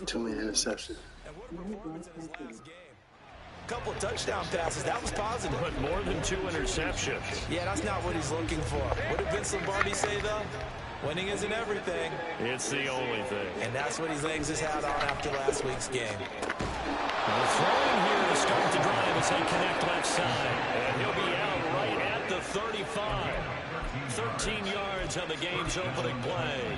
Too many interceptions. And what a performance in his last game. Couple touchdown passes, that was positive. But more than 2 interceptions. Yeah, that's not what he's looking for. What did Vince Lombardi say, though? Winning isn't everything. It's the only thing. And that's what he hangs his hat on after last week's game. Well, throwing here to start the drive as they connect left side. And he'll be out right at the 35. 13 yards on the game's opening play.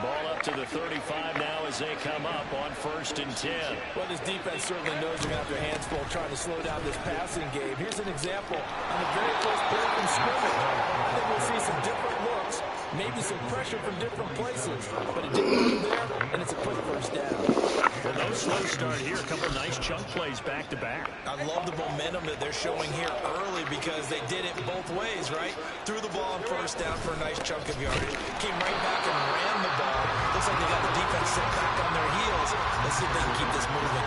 Ball up to the 35 now as they come up on 1st and 10. Well, this defense certainly knows they're going to have their hands full trying to slow down this passing game. Here's an example. On the very first play from scrimmage, I think we'll see some different looks, maybe some pressure from different places. But it didn't go there, and it's a quick first down. Well, no slow start here. A couple nice chunk plays back-to-back. I love the momentum that they're showing here early because they did it both ways, right? Threw the ball on first down for a nice chunk of yardage. Came right back and ran the ball. Looks like they got the defense set back on their heels. Let's see if they can keep this moving.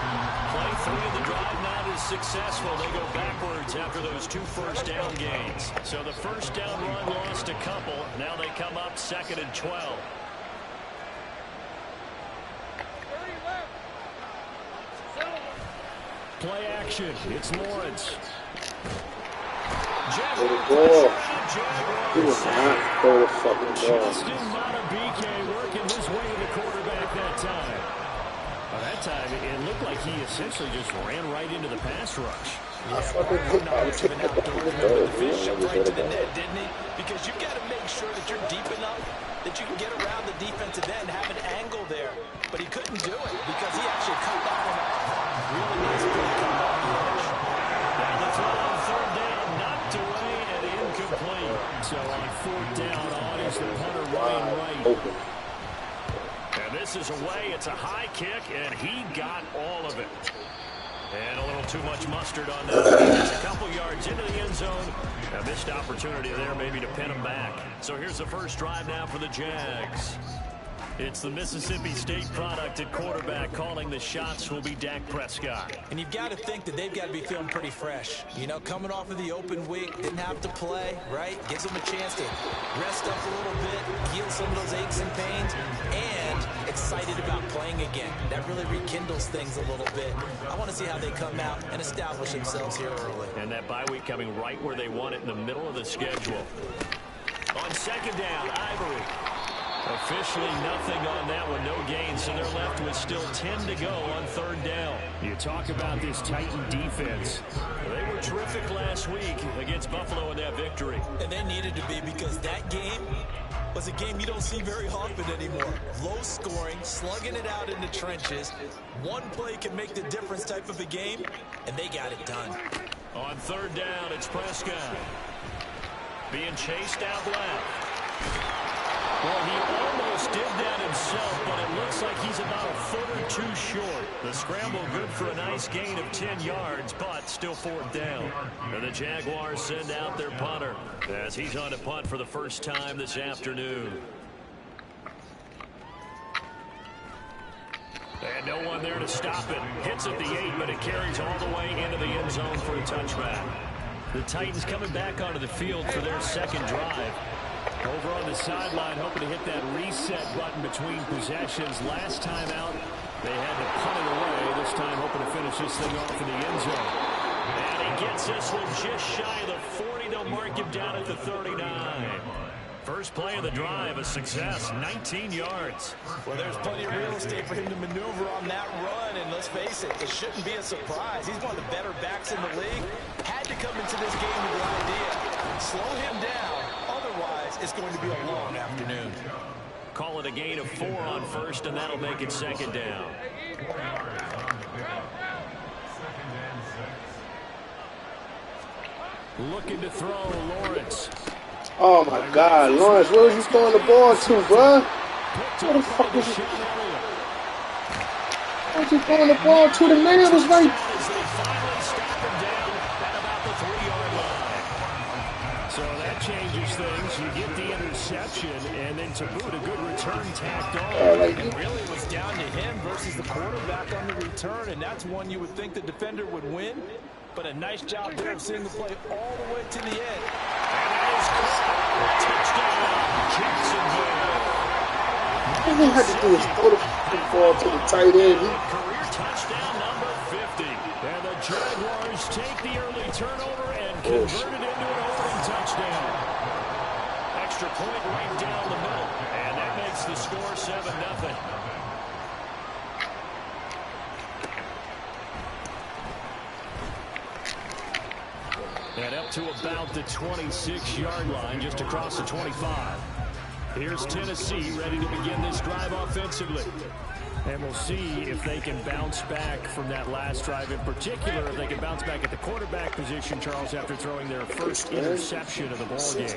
Play 3 of the drive not as successful. They go backwards after those 2 first down gains. So the first down run lost a couple. Now they come up 2nd and 12. Play action. It's Lawrence. Ball. He was not throw the fucking ball. Justin Matabike working his way to the quarterback that time. That time, it looked like he essentially just ran right into the pass rush. I fucking hit by the tip of The fish jumped right to the net, didn't he? Because you've got to make sure that you're deep enough that you can get around the defensive end, have an angle there. But he couldn't do it because he actually cut that one off. Really nice play coming off the edge. And the throw on 3rd down, knocked away and incomplete. So on 4th down, on is the punter Ryan Wright. And this is away. It's a high kick, and he got all of it. And a little too much mustard on that. It's a couple yards into the end zone. A missed opportunity there maybe to pin him back. So here's the first drive now for the Jags. It's the Mississippi State product at quarterback. Calling the shots will be Dak Prescott. And you've got to think that they've got to be feeling pretty fresh. You know, coming off of the open week, didn't have to play, right? Gives them a chance to rest up a little bit, heal some of those aches and pains, and excited about playing again. That really rekindles things a little bit. I want to see how they come out and establish themselves here early. And that bye week coming right where they want it in the middle of the schedule. On 2nd down, Ivory. Officially nothing on that one, no gain, so they're left with still 10 to go on 3rd down. You talk about this Titan defense. They were terrific last week against Buffalo in that victory. And they needed to be because that game was a game you don't see very often anymore. Low scoring, slugging it out in the trenches. One play can make the difference type of a game, and they got it done. On 3rd down, it's Prescott. Being chased out left. Well, he almost did that himself, but it looks like he's about a foot or 2 short. The scramble good for a nice gain of 10 yards, but still 4th down. And the Jaguars send out their punter as he's on a punt for the first time this afternoon. And no one there to stop it. Hits at the 8, but it carries all the way into the end zone for a touchback. The Titans coming back onto the field for their 2nd drive. Over on the sideline, hoping to hit that reset button between possessions. Last time out, they had to punt it away. This time, hoping to finish this thing off in the end zone. And he gets this one just shy of the 40. They'll mark him down at the 39. First play of the drive, a success, 19 yards. Well, there's plenty of real estate for him to maneuver on that run, and let's face it, it shouldn't be a surprise. He's one of the better backs in the league. Had to come into this game with the idea. Slow him down, otherwise it's going to be a long afternoon. Call it a gain of 4 on 1st, and that'll make it 2nd down. Looking to throw, Lawrence. Oh my God, Lawrence, where was you throwing the ball to, bro? Where the fuck was you? Where was you throwing the ball to? The man was right. So that changes things. You get the interception, and then to boot, a good return tacked on. It really was down to him versus the quarterback on the return, and that's one you would think the defender would win. But a nice job there of seeing the play all the way to the end. And that is caught. Touchdown, Jacksonville. All he had to do is throw the ball to the tight end. Career touchdown number 50. And the Jaguars take the early turnover and convert it into an opening touchdown. Extra point right down the middle. And that makes the score 7-0. And up to about the 26-yard line, just across the 25. Here's Tennessee ready to begin this drive offensively. And we'll see if they can bounce back from that last drive. In particular, if they can bounce back at the quarterback position, Charles, after throwing their first interception of the ball game.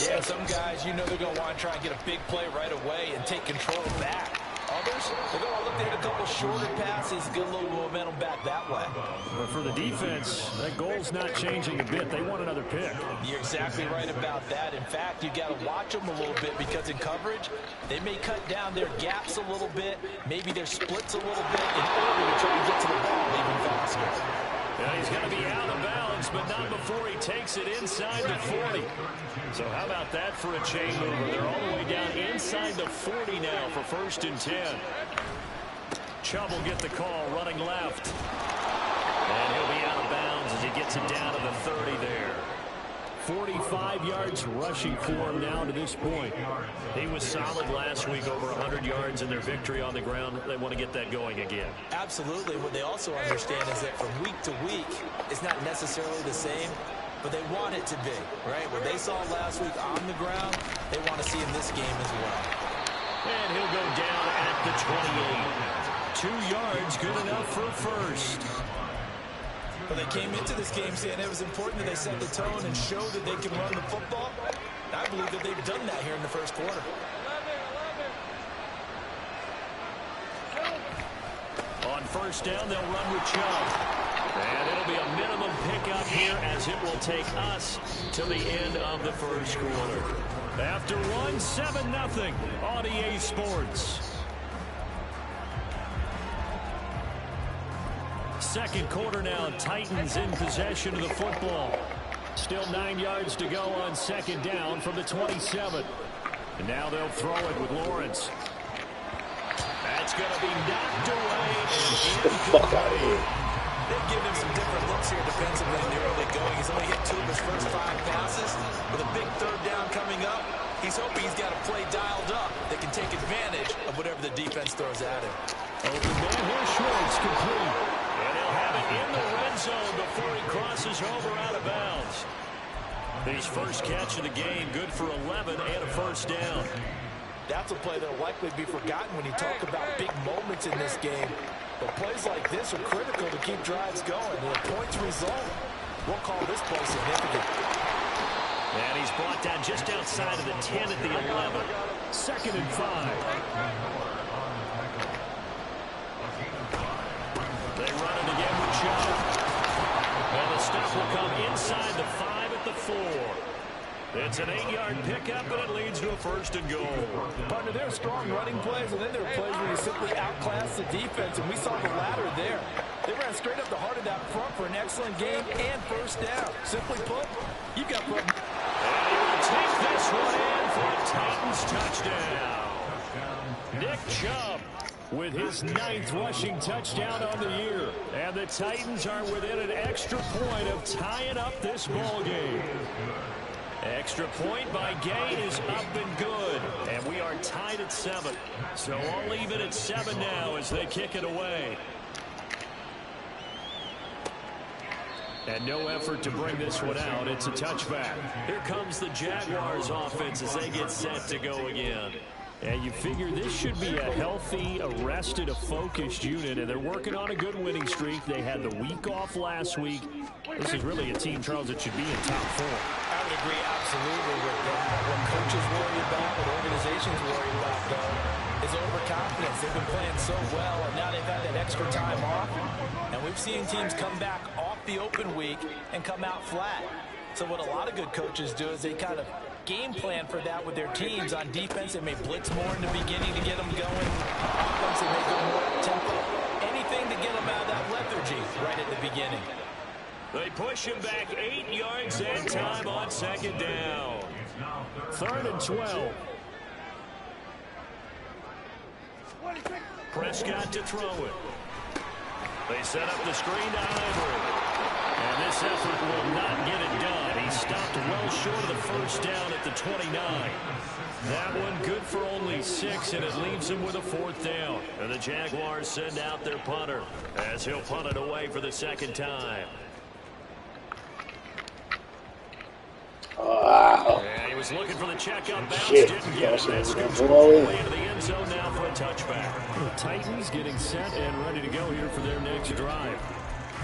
Yeah, some guys, you know they're going to want to try and get a big play right away and take control back. Others, they're going to look at a couple shorter passes, get a little momentum back that way. But for the defense, that goal's not changing a bit. They want another pick. You're exactly right about that. In fact, you got to watch them a little bit because in coverage, they may cut down their gaps a little bit, maybe their splits a little bit in order to try and get to the ball even faster. Yeah, he's going to be out of bounds, but not before he takes it inside the 40. So how about that for a chain mover? They're all the way down inside the 40 now for 1st and 10. Chubb will get the call running left. And he'll be out of bounds as he gets it down to the 30 there. 45 yards rushing for him now to this point. He was solid last week, over 100 yards in their victory on the ground. They want to get that going again. Absolutely. What they also understand is that from week to week, it's not necessarily the same, but they want it to be, right? What they saw last week on the ground, they want to see in this game as well. And he'll go down at the 28. 2 yards, good enough for first. But they came into this game saying it was important that they set the tone and show that they can run the football. I believe that they've done that here in the first quarter. On 1st down, they'll run with Chubb. And it'll be a minimum pickup here as it will take us to the end of the first quarter. After one, 7-0 on EA Sports. Second quarter now, Titans in possession of the football. Still 9 yards to go on 2nd down from the 27. And now they'll throw it with Lawrence. That's going to be knocked away. Get the fuck out of here. They've given him some different looks here defensively in the early going. He's only hit 2 of his first 5 passes. With a big 3rd down coming up, he's hoping he's got a play dialed up that can take advantage of whatever the defense throws at him. Open man, here's Schwartz, complete. And he'll have it in the red zone before he crosses over out of bounds. His first catch of the game, good for 11 and a 1st down. That's a play that will likely be forgotten when you talk about big moments in this game. But plays like this are critical to keep drives going. And the points result, we'll call this play significant. And he's brought down just outside of the 10 at the 11. 2nd and 5. They run it again with Chubb. And the stop will come inside the 5 at the 4. It's an 8-yard pickup, and it leads to a 1st and goal. Partner, there are strong running plays, and then there are plays where you simply outclass the defense, and we saw the latter there. They ran straight up the heart of that front for an excellent game and 1st down. Simply put, you've got... And he will take this one in for a Titans touchdown. Nick Chubb with his 9th rushing touchdown on the year. And the Titans are within an extra point of tying up this ball game. Extra point by Gay is up and good. And we are tied at 7. So all even at 7 now as they kick it away. And no effort to bring this one out. It's a touchback. Here comes the Jaguars offense as they get set to go again. And you figure this should be a healthy, a rested, a focused unit, and they're working on a good winning streak. They had the week off last week. This is really a team, Charles, that should be in top 4. I would agree absolutely with that. What coaches worry about, what organizations worry about, though, is overconfidence. They've been playing so well, and now they've had that extra time off. And we've seen teams come back off the open week and come out flat. So what a lot of good coaches do is they kind of game plan for that with their teams. On defense, they may blitz more in the beginning to get them going. Offense, they may go more at tempo. Anything to get them out of that lethargy right at the beginning. They push him back 8 yards and time on 2nd down. 3rd and 12. Prescott to throw it. They set up the screen to Ivory. And this effort will not get it done. He stopped well short of the first down at the 29. That one good for only 6, and it leaves him with a 4th down. And the Jaguars send out their punter as he'll punt it away for the 2nd time. And he was looking for the checkup bounce, didn't get it. That scoops him all the way into the end zone now for a touchback. The Titans getting set and ready to go here for their next drive.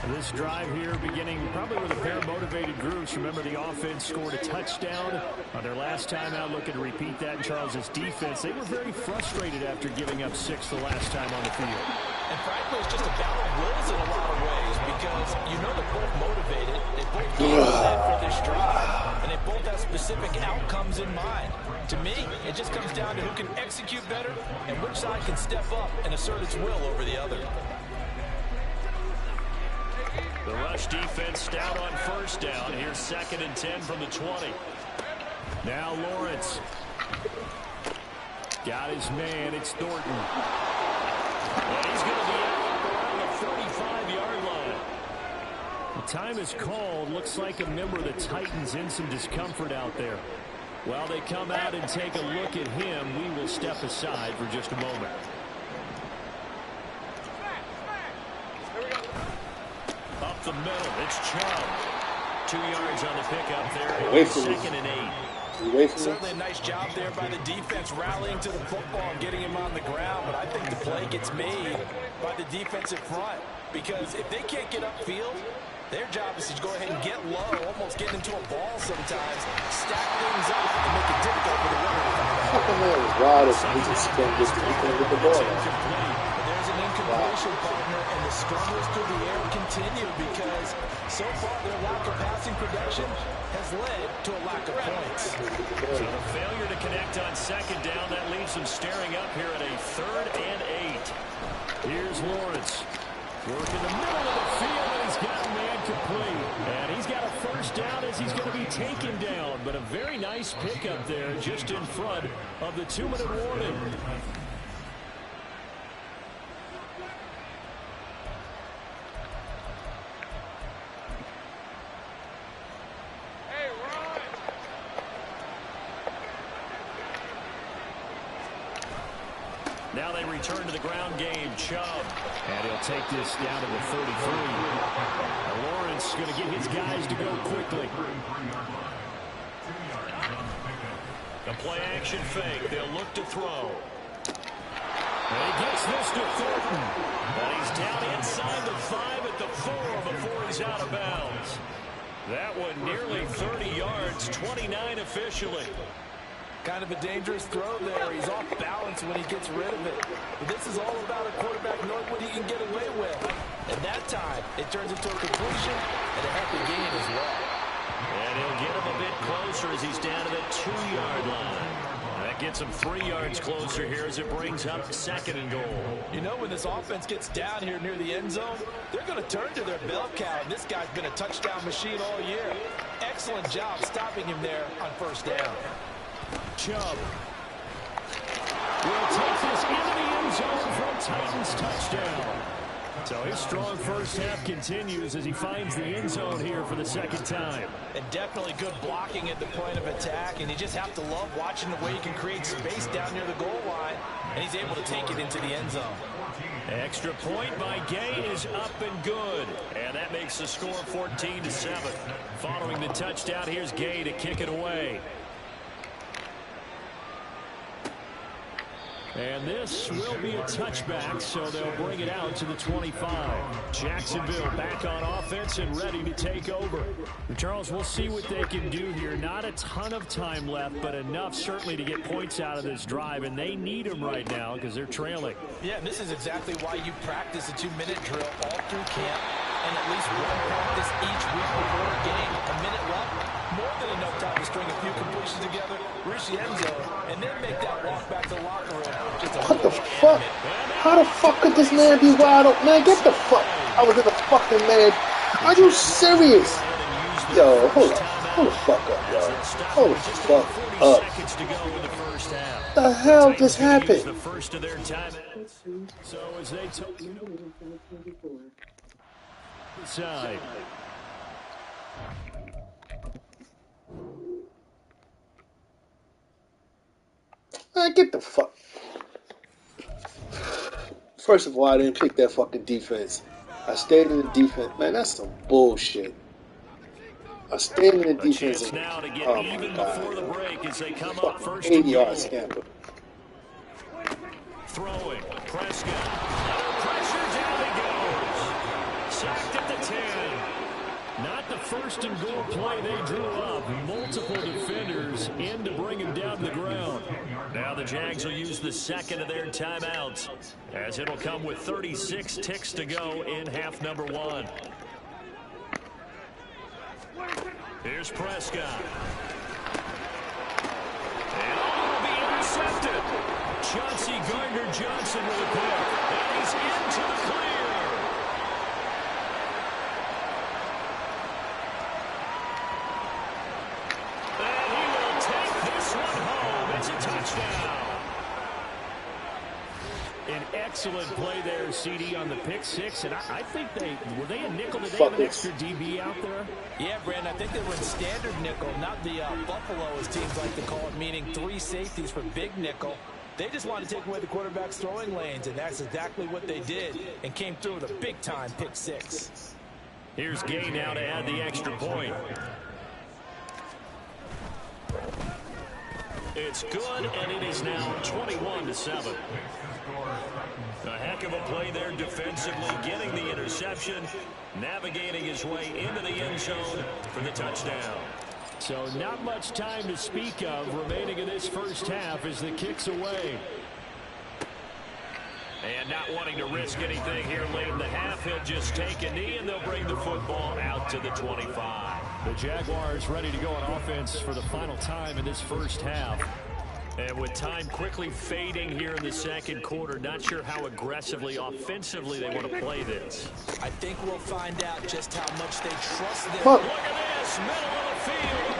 This drive here beginning probably with a pair of motivated groups. Remember, the offense scored a touchdown on their last time out. Looking to repeat that in Charles' defense. They were very frustrated after giving up 6 the last time on the field. And frankly, it's just a battle of wills in a lot of ways because you know they're both motivated. They both game plan for this drive. And they both have specific outcomes in mind. To me, it just comes down to who can execute better and which side can step up and assert its will over the other. The rush defense stout on first down. Here's 2nd and 10 from the 20. Now Lawrence. Got his man. It's Thornton. And he's going to be out around the 45-yard line. The time is called. Looks like a member of the Titans in some discomfort out there. While they come out and take a look at him, we will step aside for just a moment. Up the middle, it's Chubb. 2 yards on the pickup there. 2nd and 8. Certainly a nice job there by the defense rallying to the football and getting him on the ground, but I think the play gets made by the defensive front because if they can't get upfield, their job is to go ahead and get low, almost get into a ball sometimes, stack things up, and make it difficult for the runner. Fucking man is wild as he just can't get the ball. There's an incompletion, partner, and the struggles through the air continue because so far their lack of passing production has led to a lack of points. So the failure to connect on 2nd down, that leaves them staring up here at a 3rd and 8. Here's Lawrence. Working the middle of the field, and he's got a man complete. And he's got a first down as he's going to be taken down. But a very nice pickup there just in front of the 2-minute warning. Now they return to the ground game. Chubb. And he'll take this down to the 33. Now Lawrence going to get his guys to go quickly. The play action fake. They'll look to throw. And he gets this to Thornton. And he's down inside the 5 at the 4 before he's out of bounds. That one nearly 30 yards, 29 officially. Kind of a dangerous throw there. He's off balance when he gets rid of it. But this is all about a quarterback knowing what he can get away with. And that time, it turns into a completion and a happy gain as well. And he'll get him a bit closer as he's down to the 2-yard line. That gets him 3 yards closer here as it brings up 2nd and goal. You know, when this offense gets down here near the end zone, they're going to turn to their bell cow. And this guy's been a touchdown machine all year. Excellent job stopping him there on first down. Chubb will take this into the end zone for a Titans touchdown. So his strong first half continues as he finds the end zone here for the 2nd time. And definitely good blocking at the point of attack, and you just have to love watching the way he can create space down near the goal line, and he's able to take it into the end zone. Extra point by Gay is up and good, and that makes the score 14-7. Following the touchdown, here's Gay to kick it away. And this will be a touchback, so they'll bring it out to the 25. Jacksonville back on offense and ready to take over. Charles, we'll see what they can do here. Not a ton of time left, but enough certainly to get points out of this drive, and they need them right now because they're trailing. Yeah, and this is exactly why you practice a 2-minute drill all through camp and at least one practice each week before a game. A minute left. More than enough time to string a few completions together, reach the end zone, and then make that walk back to the locker room. What the fuck? How the fuck could this man be wide open? Man, get the fuck out of the fucking man. Are you serious? Yo, hold on. Hold the fuck up, y'all. Hold the fuck up. To go in the first half. What the hell just happened? The first of their timeouts. So as they side. Get the fuck. First of all, I didn't pick that fucking defense. I stayed in the defense. Man, that's some bullshit. I stayed in the defense. Now to get oh even my God. before the break as they come up Fucking first 80-yard scamper. Throwing. Prescott. Under pressure. Down he goes. Sacked at the 10. Not the first and goal play they drew up. Multiple defenders in to bring him down to the ground. Now the Jags will use the second of their timeouts as it'll come with 36 ticks to go in half number 1. Here's Prescott. And all will be intercepted. Chauncey Gardner-Johnson with a pick. And he's into the clear. And he will take this one home. It's a touchdown. An excellent play there, CD, on the pick six. And I think were they a nickel? Did they have an extra DB out there? Yeah, Brandon, I think they were in standard nickel, not the Buffalo, as teams like to call it, meaning 3 safeties for big nickel. They just wanted to take away the quarterback's throwing lanes, and that's exactly what they did, and came through with a big-time pick six. Here's Gay now to add the extra point. It's good, and it is now 21-7. A heck of a play there defensively, getting the interception, navigating his way into the end zone for the touchdown. So not much time to speak of remaining in this first half as the kick's away. And not wanting to risk anything here late in the half, he'll just take a knee and they'll bring the football out to the 25. The Jaguars ready to go on offense for the final time in this first half. And with time quickly fading here in the second quarter, not sure how aggressively, offensively they want to play this. I think we'll find out just how much they trust them. Fuck. Look at this, middle of the field,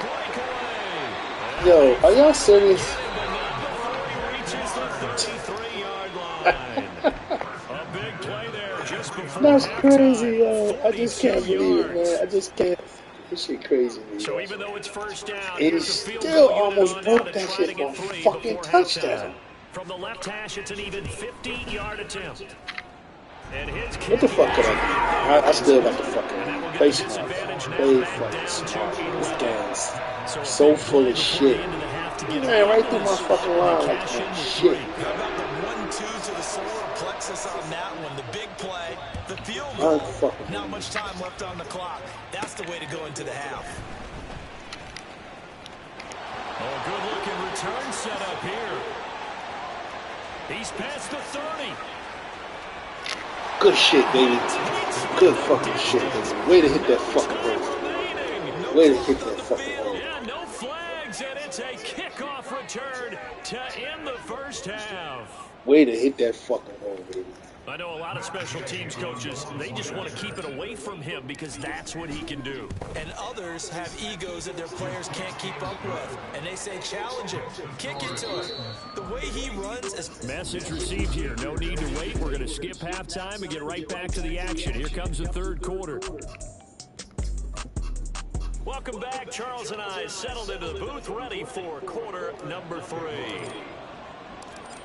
breakaway. Yo, are y'all serious? But not before he reaches the 33-yard line. A big play there just before That's halftime. crazy, yo. I just can't 42 believe it, yards. man. I just can't. This shit crazy, man. So even though it's first down, He here's a field still goal unit almost on broke now to that try shit to get for a 3 fucking before touchdown. halftime. From the left hash, it's an even 50-yard attempt. And his What the fuck could I do? I still got the And fucking that will get face the off. disadvantage now Way back fucking down smart. to This 8. game's So a so big full play of before shit. the end of the half to He get ran right through this my fucking and line like cash in that. with Shit. 3. How about the 1-2 to the solar plexus on that one? The big play, the field goal. Unfucking Not much time left on the clock. That's the way to go into the half. Oh, good-looking return set up here. He's past the 30. Good shit, baby. Good fucking shit, baby. Way to hit that fucking hole. Way to hit that fucking hole. Yeah, no flags, and it's a kickoff return to end the first half. Way to hit that fucking hole, baby. I know a lot of special teams coaches, they just want to keep it away from him because that's what he can do. And others have egos that their players can't keep up with. And they say, challenge him, kick it to him. The way he runs is... Message received here. No need to wait. We're going to skip halftime and get right back to the action. Here comes the third quarter. Welcome back. Charles and I settled into the booth ready for quarter number 3.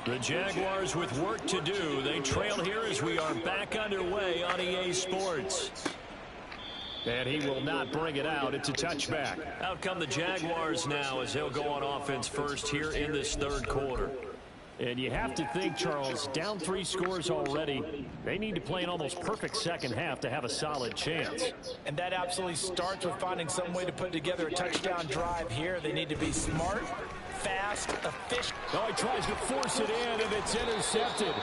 The Jaguars with work to do. They trail here as we are back underway on EA Sports. And he will not bring it out. It's a touchback. Out come the Jaguars now as they'll go on offense first here in this third quarter. And you have to think, Charles, down 3 scores already. They need to play an almost perfect second half to have a solid chance. And that absolutely starts with finding some way to put together a touchdown drive here. They need to be smart, fast, efficient. Oh, he tries to force it in, and it's intercepted.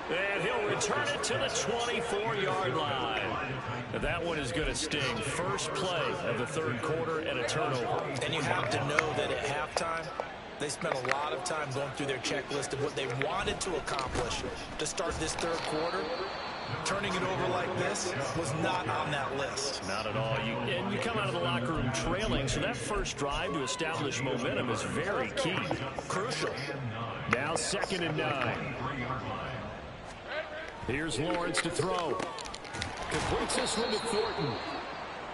And he'll return it to the 24-yard line. That one is going to sting. First play of the third quarter and a turnover. And you have to know that at halftime, they spent a lot of time going through their checklist of what they wanted to accomplish to start this third quarter. turning it over like this was not on that list. Not at all. And you come out of the locker room trailing, so that first drive to establish momentum is very key. Crucial. Now 2nd and 9. Here's Lawrence to throw. Completes this one to Thornton.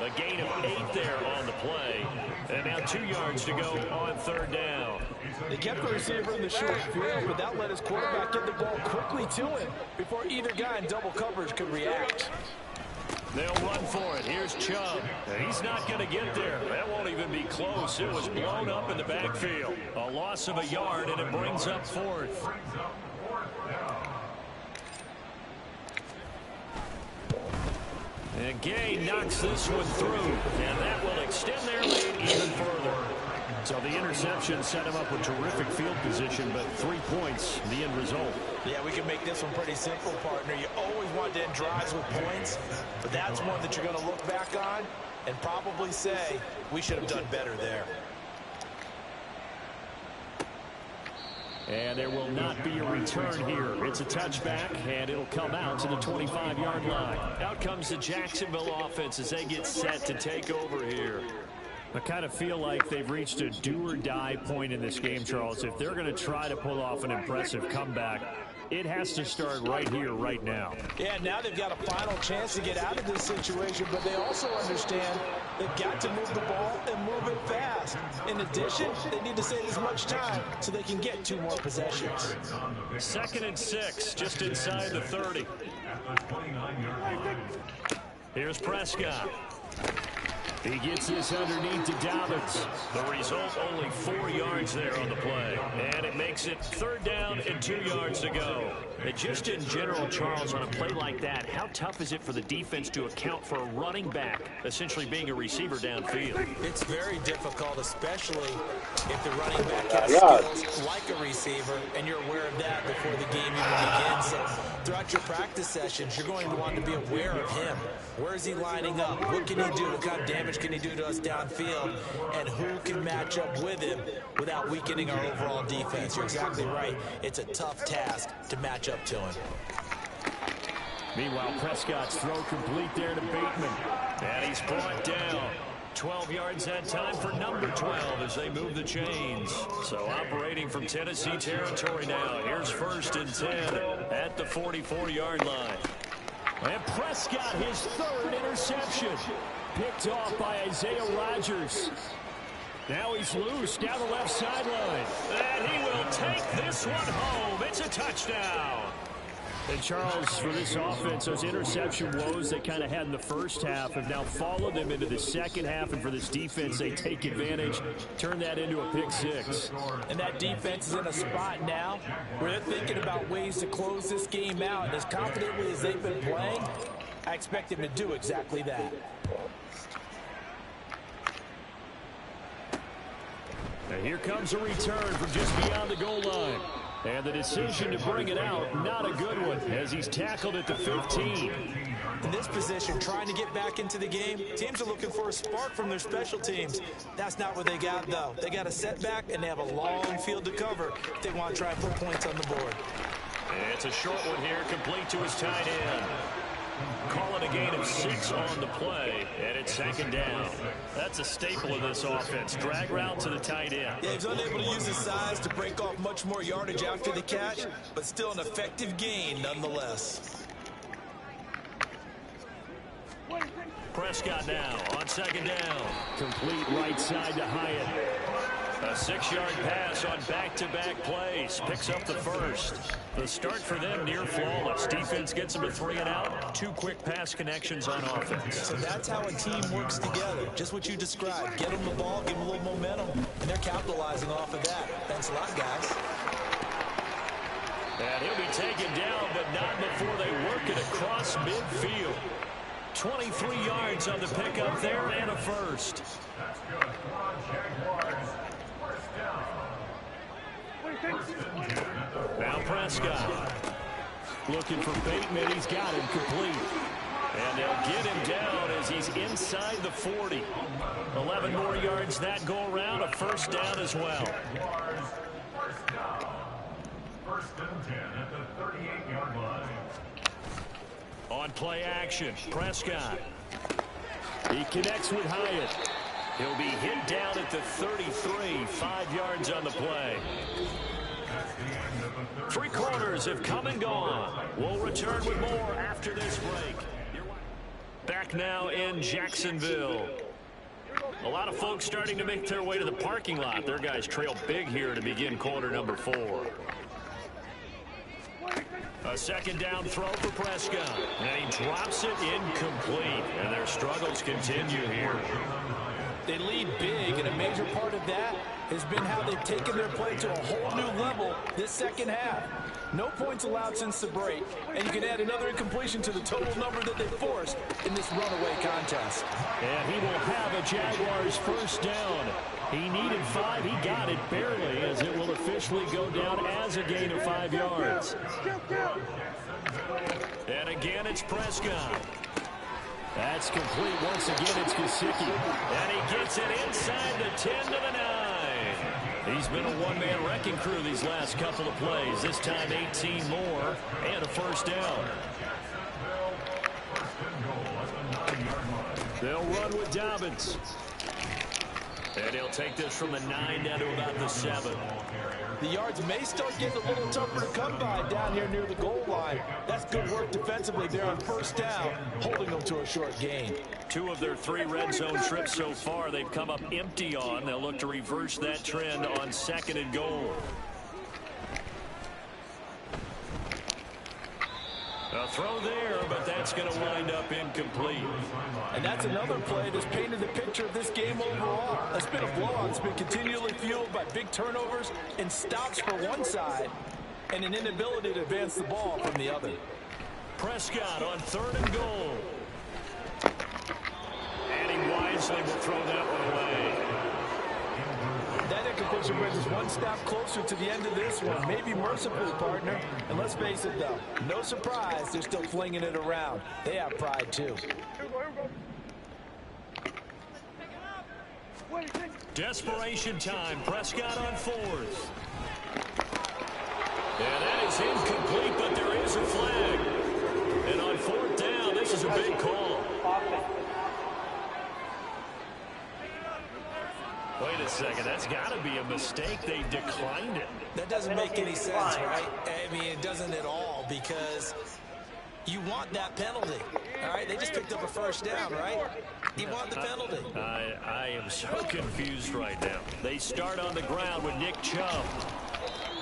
A gain of 8 there on the play. And now 2 yards to go on 3rd down. They kept the receiver in the short field, but that let his quarterback get the ball quickly to him before either guy in double coverage could react. They'll run for it. Here's Chubb. And he's not going to get there. That won't even be close. It was blown up in the backfield. A loss of a yard, and it brings up 4th. And Gay knocks this one through, and that will extend their lead even further. So the interception set him up with terrific field position, but 3 points, the end result. Yeah, we can make this one pretty simple, partner. You always want to end drives with points, but that's one that you're going to look back on and probably say, we should have done better there. And there will not be a return here. It's a touchback, and it'll come out to the 25-yard line. Out comes the Jacksonville offense as they get set to take over here. I kind of feel like they've reached a do-or-die point in this game, Charles. If they're going to try to pull off an impressive comeback, it has to start right here, right now. Yeah, now they've got a final chance to get out of this situation, but they also understand they've got to move the ball and move it fast. In addition, they need to save as much time so they can get 2 more possessions. 2nd and 6, just inside the 30. Here's Prescott. He gets this underneath to Dobbins. The result, only 4 yards there on the play. And it makes it 3rd down and 2 yards to go. And just in general, Charles, on a play like that, how tough is it for the defense to account for a running back essentially being a receiver downfield? It's very difficult, especially if the running back has skills like a receiver, and you're aware of that before the game even begins. So throughout your practice sessions, you're going to want to be aware of him. Where is he lining up? What can he do? What kind of damage can he do to us downfield? And who can match up with him without weakening our overall defense? You're exactly right. It's a tough task to match up to him. Meanwhile, Prescott's throw complete there to Bateman. And he's brought down. 12 yards that time for number 12 as they move the chains. So operating from Tennessee territory now. Here's 1st and 10 at the 44-yard line. And Prescott, his 3rd interception. Picked off by Isaiah Rodgers. Now he's loose down the left sideline. And he will take this one home. It's a touchdown. And Charles, for this offense, those interception woes they kind of had in the first half have now followed them into the second half. And for this defense, they take advantage, turn that into a pick 6. And that defense is in a spot now where they're thinking about ways to close this game out. And as confidently as they've been playing, I expect them to do exactly that. And here comes a return from just beyond the goal line. And the decision to bring it out, not a good one, as he's tackled at the 15. In this position, trying to get back into the game, teams are looking for a spark from their special teams. That's not what they got, though. They got a setback, and they have a long field to cover if they want to try and put points on the board. And it's a short one here, complete to his tight end. Call it a gain of 6 on the play, and it's 2nd down. That's a staple of this offense. Drag route to the tight end. Yeah, he's unable to use his size to break off much more yardage after the catch, but still an effective gain nonetheless. Prescott now on 2nd down. Complete right side to Hyatt. A 6-yard pass on back-to-back plays. Picks up the 1st. The start for them near flawless. Defense gets them a 3 and out. 2 quick pass connections on offense. So that's how a team works together. Just what you described. Get them the ball, give them a little momentum, and they're capitalizing off of that. Thanks a lot, guys. And he'll be taken down, but not before they work it across midfield. 23 yards on the pickup there and a 1st. Now Prescott looking for Bateman. He's got him complete. And they'll get him down as he's inside the 40. 11 more yards that go around. A 1st down as well. 1st and 10 at the 38-yard line. On On play action, Prescott. He connects with Hyatt. He'll be hit down at the 33, 5 yards on the play. 3 quarters have come and gone. We'll return with more after this break. Back now in Jacksonville. A lot of folks starting to make their way to the parking lot. Their guys trail big here to begin quarter number 4. A second down throw for Prescott. And he drops it incomplete. And their struggles continue here. They lead big, and a major part of that has been how they've taken their play to a whole new level this second half. No points allowed since the break, and you can add another incompletion to the total number that they forced in this runaway contest. And he will have a Jaguars first down. He needed 5. He got it barely, as it will officially go down as a gain of 5 yards. And again, it's Prescott. That's complete. Once again, it's Gesicki. And he gets it inside the 10 to the 9. He's been a one-man wrecking crew these last couple of plays. This time 18 more and a first down. They'll run with Dobbins. And he'll take this from the 9 down to about the 7. The yards may start getting a little tougher to come by down here near the goal line. That's good work defensively there on first down, holding them to a short gain. 2 of their 3 red zone trips so far they've come up empty on. They'll look to reverse that trend on 2nd and goal. A throw there, but that's going to wind up incomplete. And that's another play that's painted the picture of this game overall. It's been a blowout. It's been continually fueled by big turnovers and stops for one side and an inability to advance the ball from the other. Prescott on 3rd and goal. And he wisely will throw that one away. That incompletion brings us one step closer to the end of this one. Maybe mercifully, partner. And let's face it, though, no surprise, they're still flinging it around. They have pride, too. Desperation time. Prescott on 4th. And that is incomplete, but there is a flag. And on 4th down, this is a big call. Wait a second, that's got to be a mistake. They declined it. That doesn't make any sense, right? I mean, it doesn't at all, because you want that penalty. All right, they just picked up a first down, right? You want the penalty. I am so confused right now. They start on the ground with Nick Chubb.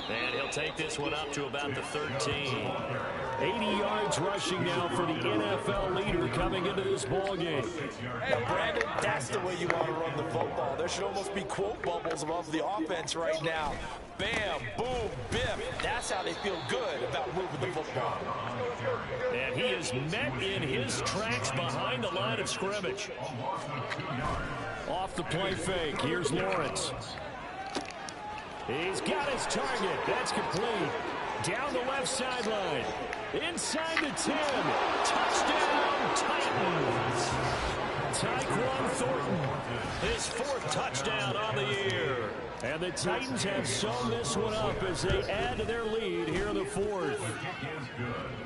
And he'll take this one up to about the 13. 80 yards rushing now for the NFL leader coming into this ball game. Now, Brandon, that's the way you want to run the football. There should almost be quote bubbles above the offense right now. Bam, boom, biff. That's how they feel good about moving the football. And he is met in his tracks behind the line of scrimmage. Off the play fake, here's Lawrence. He's got his target. That's complete. Down the left sideline. Inside the 10. Touchdown, Titans. Tyquan Thornton. His 4th touchdown on the year. And the Titans have sewn this one up as they add to their lead here in the 4th.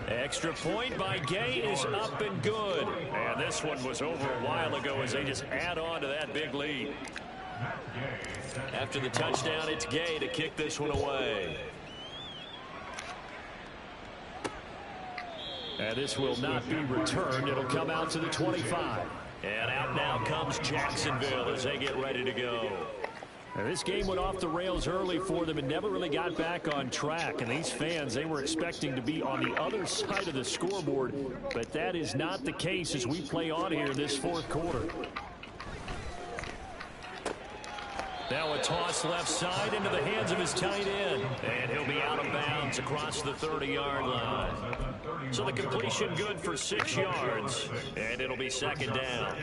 Extra point by Gay is up and good. And this one was over a while ago as they just add on to that big lead. After the touchdown, it's Gay to kick this one away. And this will not be returned. It'll come out to the 25. And out now comes Jacksonville as they get ready to go. Now, this game went off the rails early for them and never really got back on track. And these fans, they were expecting to be on the other side of the scoreboard. But that is not the case as we play on here this 4th quarter. Now a toss left side into the hands of his tight end. And he'll be out of bounds across the 30-yard line. So the completion good for 6 yards. And it'll be 2nd down.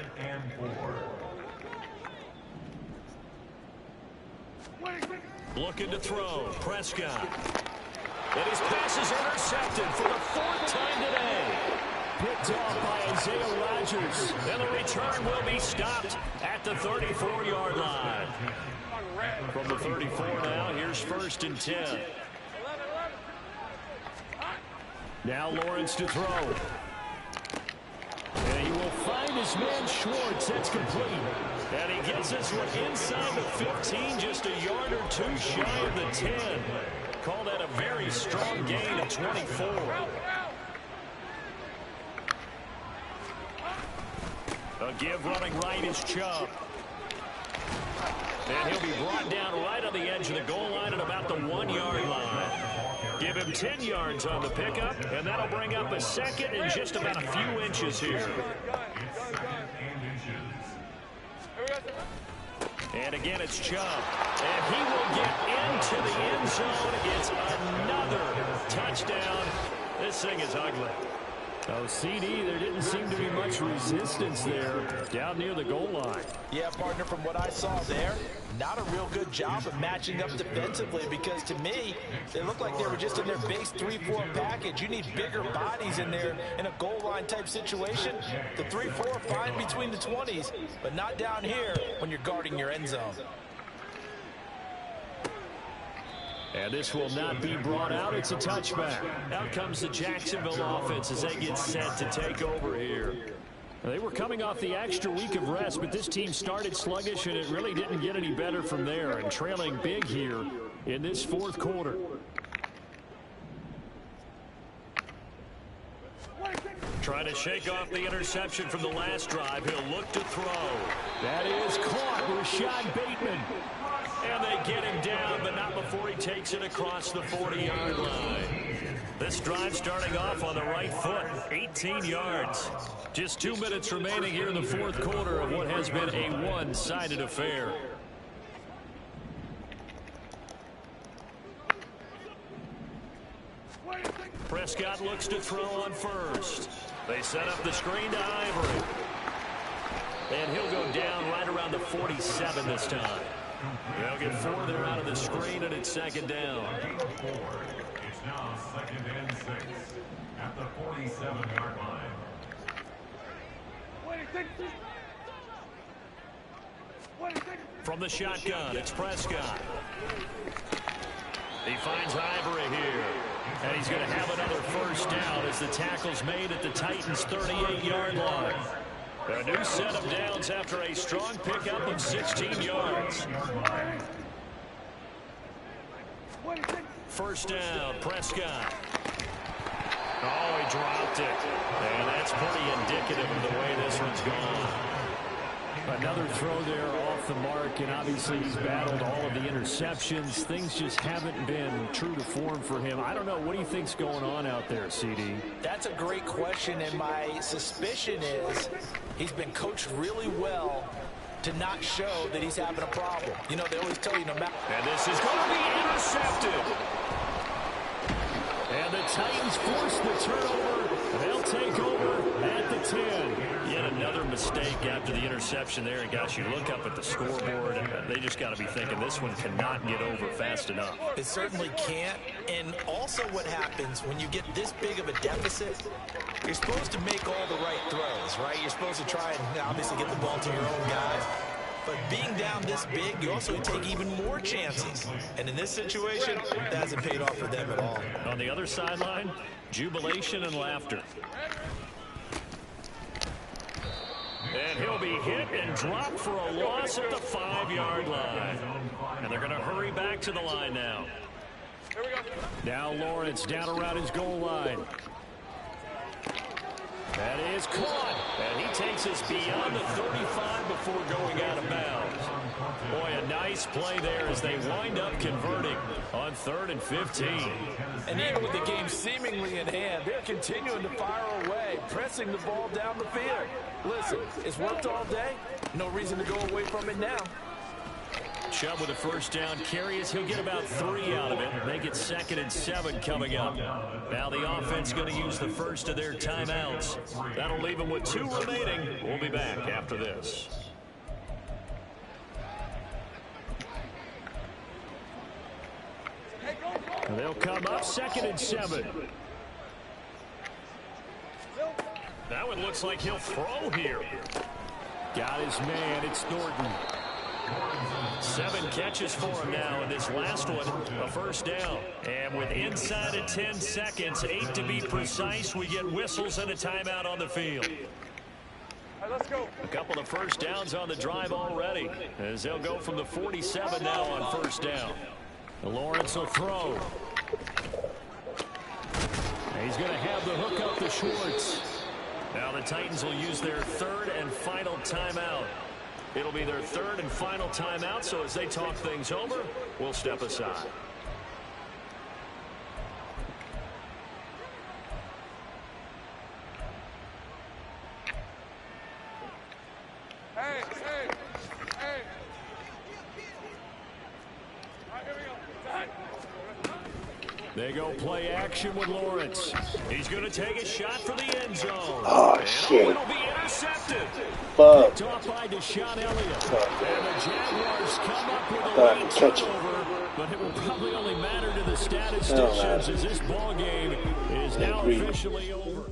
Looking to throw. Prescott. And his pass is intercepted for the 4th time today. Picked off by Isaiah Rodgers. And the return will be stopped at the 34-yard line. From the 34 now, here's 1st and 10. Now Lawrence to throw. his man Schwartz. That's complete. And he gets this one inside the 15, just a yard or two shy of the 10. Call that a very strong gain of 24. A give running right is Chubb. And he'll be brought down right on the edge of the goal line at about the 1-yard line. Give him 10 yards on the pickup, and that'll bring up a second and just about a few inches here. And again, it's Chubb. And he will get into the end zone. It's another touchdown. This thing is ugly. Oh, CD, there didn't seem to be much resistance there down near the goal line. Yeah, partner, from what I saw there, not a real good job of matching up defensively, because to me, they looked like they were just in their base 3-4 package. You need bigger bodies in there in a goal line type situation. The 3-4 fine between the 20s, but not down here when you're guarding your end zone. And this will not be brought out. It's a touchback. Out comes the Jacksonville offense as they get set to take over here. They were coming off the extra week of rest, but this team started sluggish, and it really didn't get any better from there, and trailing big here in this fourth quarter. Trying to shake off the interception from the last drive. He'll look to throw. That is caught. Rashad Bateman. And they get him down, but not before he takes it across the 40-yard line. This drive starting off on the right foot, 18 yards. Just 2 minutes remaining here in the fourth quarter of what has been a one-sided affair. Prescott looks to throw on first. They set up the screen to Ivory. And he'll go down right around the 47 this time. They'll get 4 there out of the screen, and it's second down. It's now 2nd and 6 at the 47-yard line. From the shotgun, it's Prescott. He finds Ivory here. And he's going to have another first down as the tackle's made at the Titans' 38-yard line. A new set of downs after a strong pickup of 16 yards. First down, Prescott. Oh, he dropped it. And that's pretty indicative of the way this one's gone. Another throw there off the mark, and obviously he's battled all of the interceptions. Things just haven't been true to form for him. I don't know. What do you think's going on out there, CD? That's a great question, and my suspicion is he's been coached really well to not show that he's having a problem. You know, they always tell you no matter. And this is going to be intercepted. And the Titans force the turnover. They'll take over at the 10. Yet another mistake after the interception there. And gosh, you look up at the scoreboard, and they just got to be thinking this one cannot get over fast enough. It certainly can't. And also what happens when you get this big of a deficit, you're supposed to make all the right throws, right? You're supposed to try and obviously get the ball to your own guys. But being down this big, you also take even more chances. And in this situation, that hasn't paid off for them at all. On the other sideline, jubilation and laughter. And he'll be hit and dropped for a loss at the 5-yard line. And they're going to hurry back to the line now. Now Lawrence down around his goal line. That is caught, and he takes us beyond the 35 before going out of bounds. Boy, a nice play there as they wind up converting on 3rd and 15. And even with the game seemingly in hand, they're continuing to fire away, pressing the ball down the field. Listen, it's worked all day. No reason to go away from it now. Chubb with a first down carry as he'll get about 3 out of it. Make it 2nd and 7 coming up. Now the offense going to use the first of their timeouts. That'll leave them with 2 remaining. We'll be back after this. They'll come up 2nd and 7. That one looks like he'll throw here. Got his man. It's Norton. 7 catches for him now, and this last one, a first down. And with inside of 10 seconds, 8 to be precise, we get whistles and a timeout on the field. A couple of first downs on the drive already, as they'll go from the 47 now on first down. Lawrence will throw. He's going to have the hook up to Schwartz. Now the Titans will use their third and final timeout. It'll be their third and final timeout, so as they talk things over, we'll step aside. They go play action with Lawrence. He's going to take a shot for the end zone. Oh, shit. It'll be intercepted. Fuck. Picked off by Deshaun Elliott. And the Jaguars come up with a Thought I late could catch turnover, but it will probably only matter to the statisticians as this ball game is now officially over.